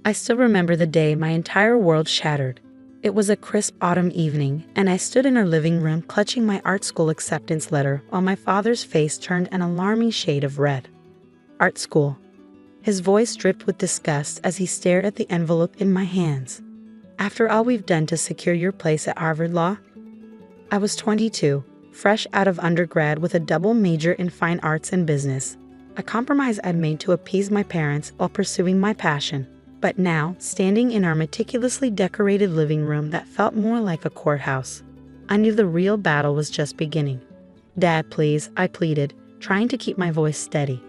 I still remember the day my entire world shattered. It was a crisp autumn evening, and I stood in our living room clutching my art school acceptance letter while my father's face turned an alarming shade of red. Art school. His voice dripped with disgust as he stared at the envelope in my hands. After all we've done to secure your place at Harvard Law? I was 22, fresh out of undergrad with a double major in fine arts and business, a compromise I'd made to appease my parents while pursuing my passion. But now, standing in our meticulously decorated living room that felt more like a courthouse, I knew the real battle was just beginning. "Dad, please," I pleaded, trying to keep my voice steady.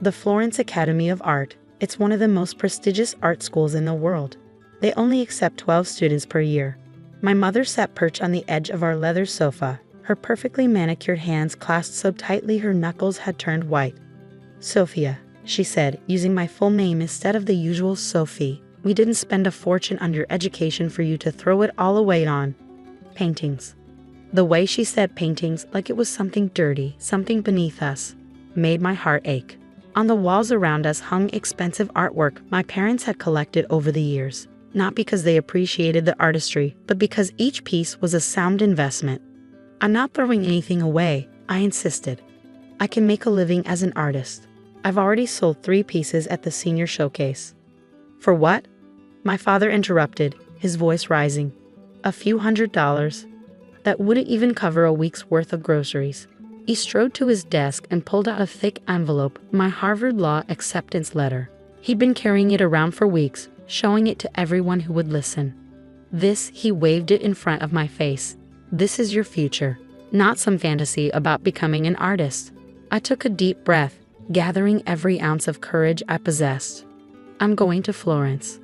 "The Florence Academy of Art, it's one of the most prestigious art schools in the world. They only accept 12 students per year." My mother sat perched on the edge of our leather sofa, her perfectly manicured hands clasped so tightly her knuckles had turned white. "Sophia," she said, using my full name instead of the usual Sophie, "we didn't spend a fortune on your education for you to throw it all away on paintings." The way she said paintings, like it was something dirty, something beneath us, made my heart ache. On the walls around us hung expensive artwork my parents had collected over the years, not because they appreciated the artistry, but because each piece was a sound investment. "I'm not throwing anything away," I insisted. "I can make a living as an artist. I've already sold 3 pieces at the senior showcase." "For what?" My father interrupted, his voice rising. "A few $100s. That wouldn't even cover a week's worth of groceries." He strode to his desk and pulled out a thick envelope, my Harvard Law acceptance letter. He'd been carrying it around for weeks, showing it to everyone who would listen. "This," he waved it in front of my face. "This is your future, not some fantasy about becoming an artist." I took a deep breath, gathering every ounce of courage I possessed. "I'm going to Florence."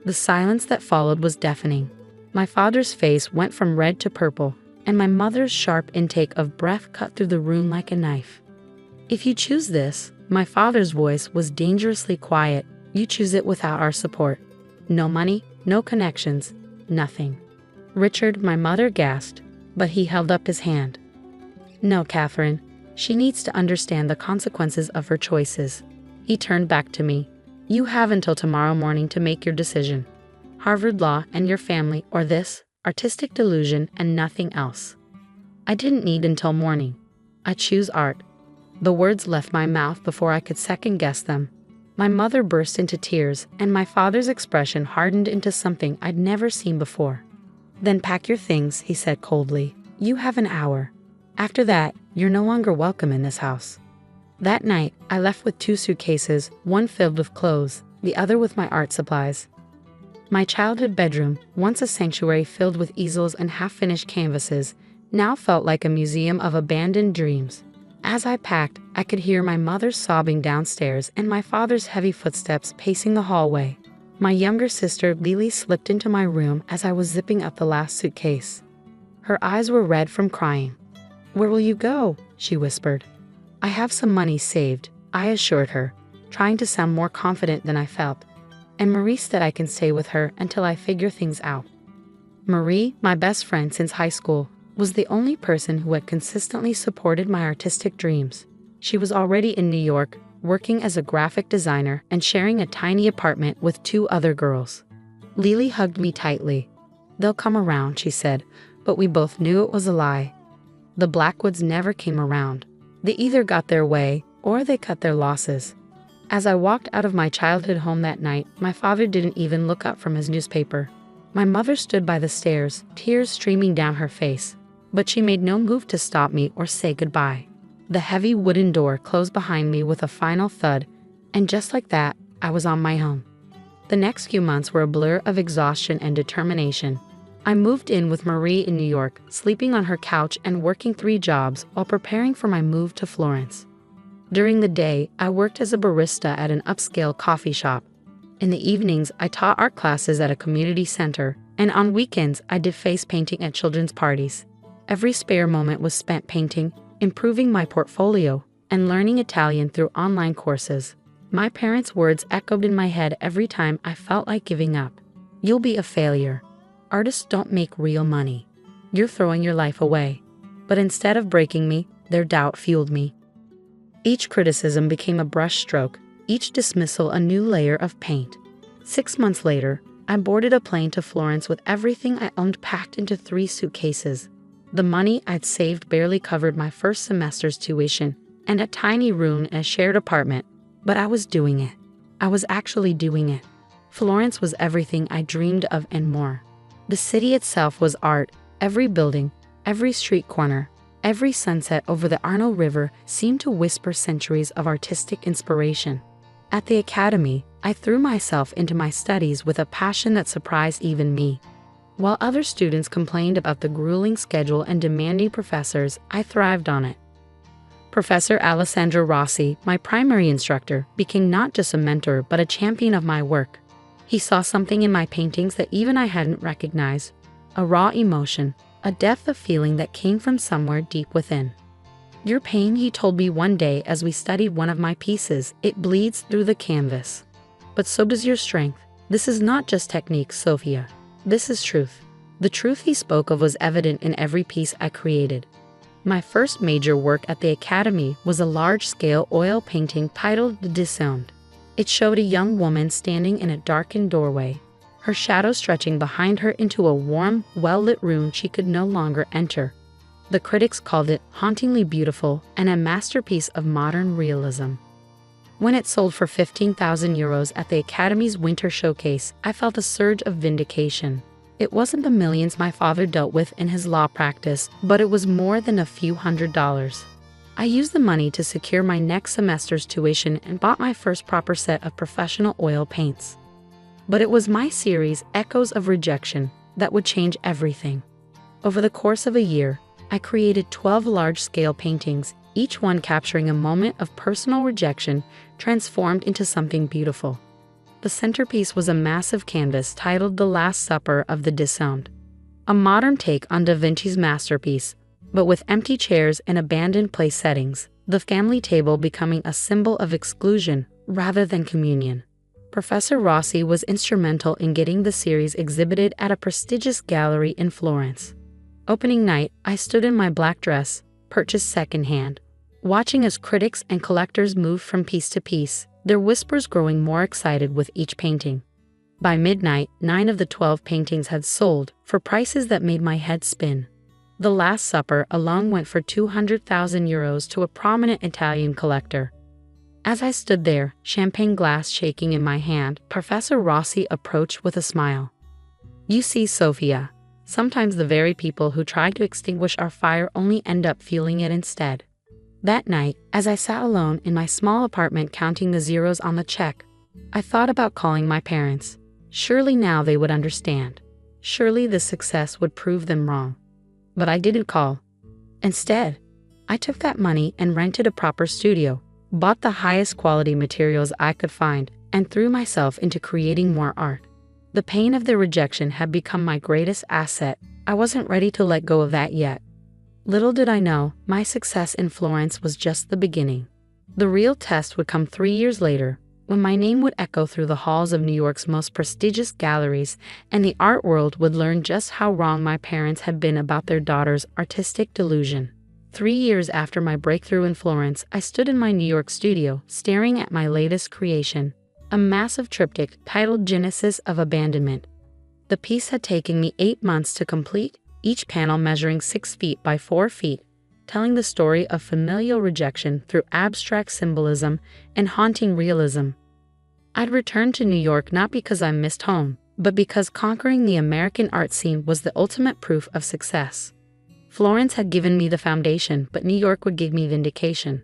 The silence that followed was deafening. My father's face went from red to purple, and my mother's sharp intake of breath cut through the room like a knife. "If you choose this," my father's voice was dangerously quiet, "you choose it without our support. No money, no connections, nothing." "Richard," my mother gasped, but he held up his hand. "No, Catherine. She needs to understand the consequences of her choices." He turned back to me. "You have until tomorrow morning to make your decision. Harvard Law and your family, or this artistic delusion and nothing else." I didn't need until morning. "I choose art." The words left my mouth before I could second-guess them. My mother burst into tears, and my father's expression hardened into something I'd never seen before. "Then pack your things," he said coldly. "You have an hour. After that, you're no longer welcome in this house." That night, I left with 2 suitcases, one filled with clothes, the other with my art supplies. My childhood bedroom, once a sanctuary filled with easels and half-finished canvases, now felt like a museum of abandoned dreams. As I packed, I could hear my mother sobbing downstairs and my father's heavy footsteps pacing the hallway. My younger sister, Lily, slipped into my room as I was zipping up the last suitcase. Her eyes were red from crying. "Where will you go?" she whispered. "I have some money saved," I assured her, trying to sound more confident than I felt. "And Marie said I can stay with her until I figure things out." Marie, my best friend since high school, was the only person who had consistently supported my artistic dreams. She was already in New York, working as a graphic designer and sharing a tiny apartment with 2 other girls. Lily hugged me tightly. "They'll come around," she said, but we both knew it was a lie. The Blackwoods never came around. They either got their way, or they cut their losses. As I walked out of my childhood home that night, my father didn't even look up from his newspaper. My mother stood by the stairs, tears streaming down her face, but she made no move to stop me or say goodbye. The heavy wooden door closed behind me with a final thud, and just like that, I was on my own. The next few months were a blur of exhaustion and determination. I moved in with Marie in New York, sleeping on her couch and working 3 jobs while preparing for my move to Florence. During the day, I worked as a barista at an upscale coffee shop. In the evenings, I taught art classes at a community center, and on weekends, I did face painting at children's parties. Every spare moment was spent painting, improving my portfolio, and learning Italian through online courses. My parents' words echoed in my head every time I felt like giving up. "You'll be a failure. Artists don't make real money. You're throwing your life away." But instead of breaking me, their doubt fueled me. Each criticism became a brush stroke, each dismissal a new layer of paint. 6 months later, I boarded a plane to Florence with everything I owned packed into 3 suitcases. The money I'd saved barely covered my first semester's tuition and a tiny room in a shared apartment, but I was doing it. I was actually doing it. Florence was everything I dreamed of and more. The city itself was art. Every building, every street corner, every sunset over the Arno River seemed to whisper centuries of artistic inspiration. At the academy, I threw myself into my studies with a passion that surprised even me. While other students complained about the grueling schedule and demanding professors, I thrived on it. Professor Alessandro Rossi, my primary instructor, became not just a mentor but a champion of my work. He saw something in my paintings that even I hadn't recognized, a raw emotion, a depth of feeling that came from somewhere deep within. "Your pain," he told me one day as we studied one of my pieces, "it bleeds through the canvas. But so does your strength. This is not just technique, Sophia. This is truth." The truth he spoke of was evident in every piece I created. My first major work at the Academy was a large-scale oil painting titled The Disowned. It showed a young woman standing in a darkened doorway, her shadow stretching behind her into a warm, well-lit room she could no longer enter. The critics called it hauntingly beautiful and a masterpiece of modern realism. When it sold for €15,000 at the Academy's winter showcase, I felt a surge of vindication. It wasn't the millions my father dealt with in his law practice, but it was more than a few $100s. I used the money to secure my next semester's tuition and bought my first proper set of professional oil paints. But it was my series, Echoes of Rejection, that would change everything. Over the course of a year, I created 12 large-scale paintings, each one capturing a moment of personal rejection transformed into something beautiful. The centerpiece was a massive canvas titled The Last Supper of the Disowned, a modern take on Da Vinci's masterpiece, but with empty chairs and abandoned place settings, the family table becoming a symbol of exclusion rather than communion. Professor Rossi was instrumental in getting the series exhibited at a prestigious gallery in Florence. Opening night, I stood in my black dress, purchased secondhand, watching as critics and collectors moved from piece to piece, their whispers growing more excited with each painting. By midnight, 9 of the 12 paintings had sold, for prices that made my head spin. The Last Supper alone went for €200,000 to a prominent Italian collector. As I stood there, champagne glass shaking in my hand, Professor Rossi approached with a smile. "You see, Sophia, sometimes the very people who try to extinguish our fire only end up fueling it instead." That night, as I sat alone in my small apartment counting the zeros on the check, I thought about calling my parents. Surely now they would understand. Surely this success would prove them wrong. But I didn't call. Instead, I took that money and rented a proper studio, bought the highest quality materials I could find, and threw myself into creating more art. The pain of the rejection had become my greatest asset. I wasn't ready to let go of that yet. Little did I know, my success in Florence was just the beginning. The real test would come 3 years later, when my name would echo through the halls of New York's most prestigious galleries, and the art world would learn just how wrong my parents had been about their daughter's artistic delusion. 3 years after my breakthrough in Florence, I stood in my New York studio, staring at my latest creation, a massive triptych titled Genesis of Abandonment. The piece had taken me 8 months to complete, each panel measuring 6 feet by 4 feet, telling the story of familial rejection through abstract symbolism and haunting realism. I'd returned to New York not because I missed home, but because conquering the American art scene was the ultimate proof of success. Florence had given me the foundation, but New York would give me vindication.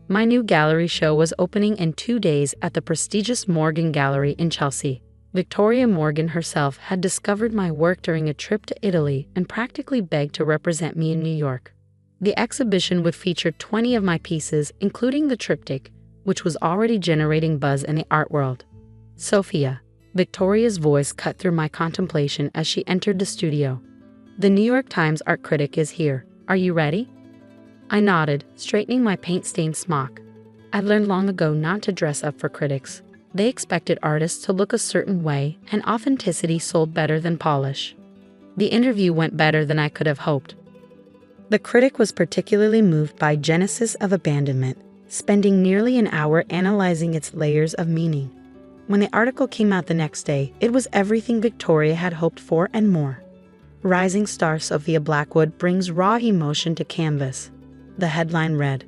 My new gallery show was opening in 2 days at the prestigious Morgan Gallery in Chelsea. Victoria Morgan herself had discovered my work during a trip to Italy and practically begged to represent me in New York. The exhibition would feature 20 of my pieces, including the triptych, which was already generating buzz in the art world. "Sophia," Victoria's voice cut through my contemplation as she entered the studio. "The New York Times art critic is here. Are you ready?" I nodded, straightening my paint-stained smock. I'd learned long ago not to dress up for critics. They expected artists to look a certain way, and authenticity sold better than polish. The interview went better than I could have hoped. The critic was particularly moved by Genesis of Abandonment, spending nearly an hour analyzing its layers of meaning. When the article came out the next day, it was everything Victoria had hoped for and more. Rising star Sophia Blackwood brings raw emotion to canvas. The headline read,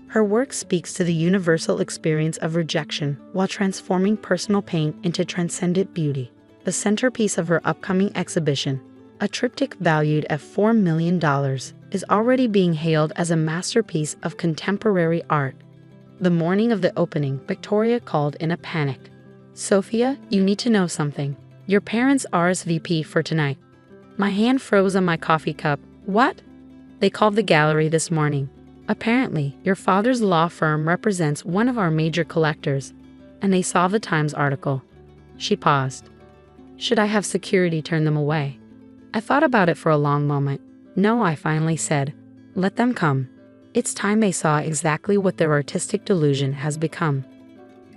"Her work speaks to the universal experience of rejection while transforming personal pain into transcendent beauty." The centerpiece of her upcoming exhibition, a triptych valued at $4 million, is already being hailed as a masterpiece of contemporary art. The morning of the opening, Victoria called in a panic. "Sophia, you need to know something. Your parents RSVP for tonight." My hand froze on my coffee cup. "What?" "They called the gallery this morning. Apparently, your father's law firm represents one of our major collectors, and they saw the Times article." She paused. Should I have security turn them away? I thought about it for a long moment. "No," I finally said. "Let them come. It's time they saw exactly what their artistic delusion has become."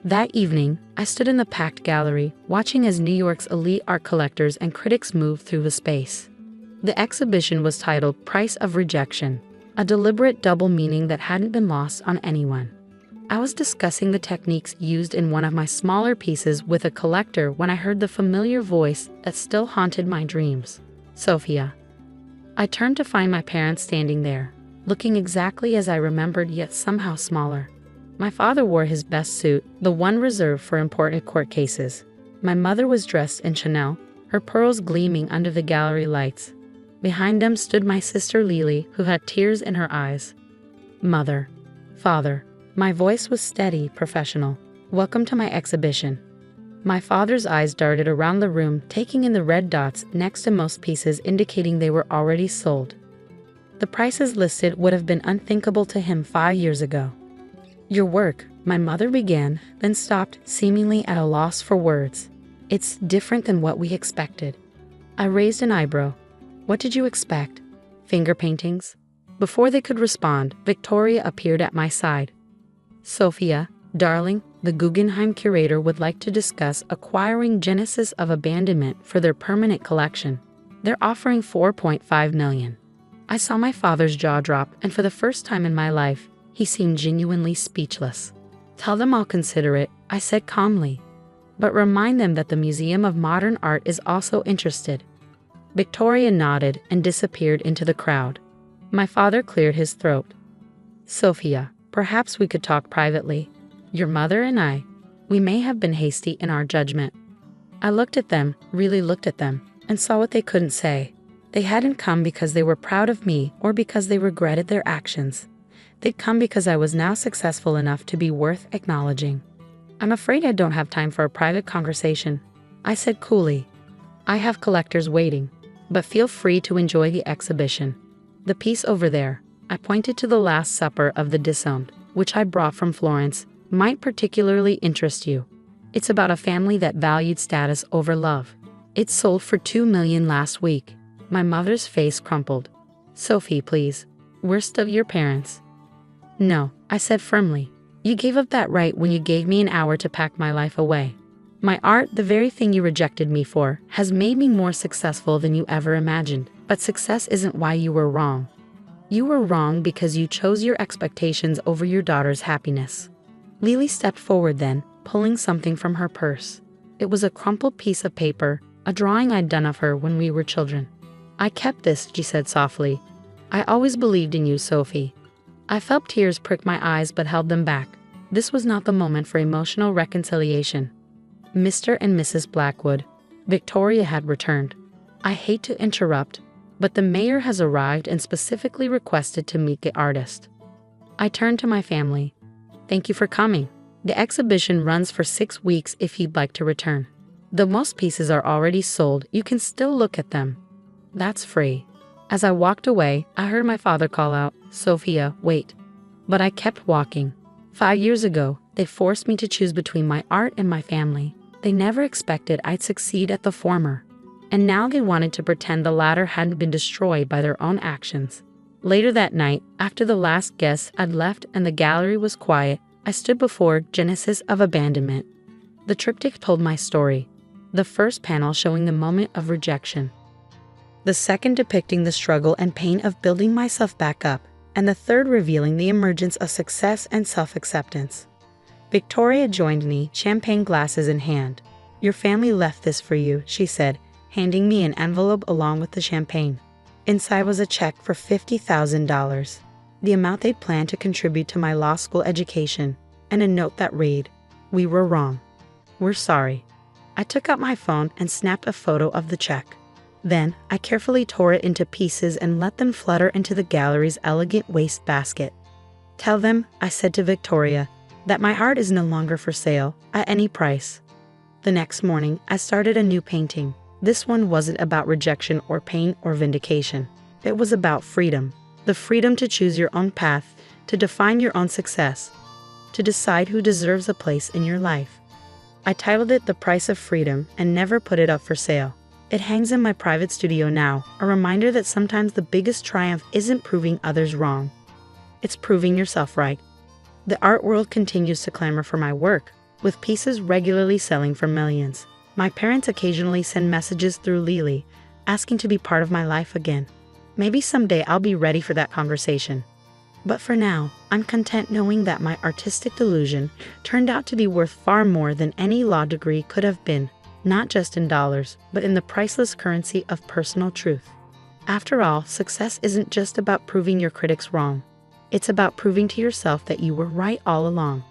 That evening, I stood in the packed gallery, watching as New York's elite art collectors and critics moved through the space. The exhibition was titled "Price of Rejection," a deliberate double meaning that hadn't been lost on anyone. I was discussing the techniques used in one of my smaller pieces with a collector when I heard the familiar voice that still haunted my dreams. "Sophia." I turned to find my parents standing there, looking exactly as I remembered, yet somehow smaller. My father wore his best suit, the one reserved for important court cases. My mother was dressed in Chanel, her pearls gleaming under the gallery lights. Behind them stood my sister Lily, who had tears in her eyes. "Mother, father." My voice was steady, professional. "Welcome to my exhibition." My father's eyes darted around the room, taking in the red dots next to most pieces, indicating they were already sold. The prices listed would have been unthinkable to him 5 years ago. "Your work," my mother began, then stopped, seemingly at a loss for words. "It's different than what we expected." I raised an eyebrow. "What did you expect? Finger paintings?" Before they could respond, Victoria appeared at my side. "Sophia, darling, the Guggenheim curator would like to discuss acquiring Genesis of Abandonment for their permanent collection. They're offering $4.5 million. I saw my father's jaw drop, and for the first time in my life, he seemed genuinely speechless. "Tell them I'll consider it," I said calmly. "But remind them that the Museum of Modern Art is also interested." Victoria nodded and disappeared into the crowd. My father cleared his throat. "Sophia, perhaps we could talk privately. Your mother and I, we may have been hasty in our judgment." I looked at them, really looked at them, and saw what they couldn't say. They hadn't come because they were proud of me or because they regretted their actions. They'd come because I was now successful enough to be worth acknowledging. "I'm afraid I don't have time for a private conversation," I said coolly. "I have collectors waiting, but feel free to enjoy the exhibition. The piece over there," I pointed to the Last Supper of the Disowned, which I brought from Florence, "might particularly interest you. It's about a family that valued status over love. It sold for $2 million last week." My mother's face crumpled. "Sophie, please. We're still your parents." "No," I said firmly. "You gave up that right when you gave me an hour to pack my life away. My art, the very thing you rejected me for, has made me more successful than you ever imagined. But success isn't why you were wrong. You were wrong because you chose your expectations over your daughter's happiness." Lily stepped forward then, pulling something from her purse. It was a crumpled piece of paper, a drawing I'd done of her when we were children. "I kept this," she said softly. "I always believed in you, Sophie." I felt tears prick my eyes but held them back. This was not the moment for emotional reconciliation. "Mr. and Mrs. Blackwood," Victoria had returned. "I hate to interrupt, but the mayor has arrived and specifically requested to meet the artist." I turned to my family. "Thank you for coming. The exhibition runs for 6 weeks if you'd like to return. Though most pieces are already sold, you can still look at them. That's free." As I walked away, I heard my father call out, "Sophia, wait." But I kept walking. 5 years ago, they forced me to choose between my art and my family. They never expected I'd succeed at the former. And now they wanted to pretend the latter hadn't been destroyed by their own actions. Later that night, after the last guest had left and the gallery was quiet, I stood before Genesis of Abandonment. The triptych told my story. The first panel showing the moment of rejection, the second depicting the struggle and pain of building myself back up, and the third revealing the emergence of success and self-acceptance. Victoria joined me, champagne glasses in hand. "Your family left this for you," she said, handing me an envelope along with the champagne. Inside was a check for $50,000, the amount they'd planned to contribute to my law school education, and a note that read, "We were wrong. We're sorry." I took out my phone and snapped a photo of the check. Then, I carefully tore it into pieces and let them flutter into the gallery's elegant wastebasket. "Tell them," I said to Victoria, "that my art is no longer for sale, at any price." The next morning, I started a new painting. This one wasn't about rejection or pain or vindication. It was about freedom. The freedom to choose your own path, to define your own success, to decide who deserves a place in your life. I titled it "The Price of Freedom" and never put it up for sale. It hangs in my private studio now, a reminder that sometimes the biggest triumph isn't proving others wrong. It's proving yourself right. The art world continues to clamor for my work, with pieces regularly selling for millions. My parents occasionally send messages through Lily, asking to be part of my life again. Maybe someday I'll be ready for that conversation. But for now, I'm content knowing that my artistic delusion turned out to be worth far more than any law degree could have been, not just in dollars, but in the priceless currency of personal truth. After all, success isn't just about proving your critics wrong. It's about proving to yourself that you were right all along.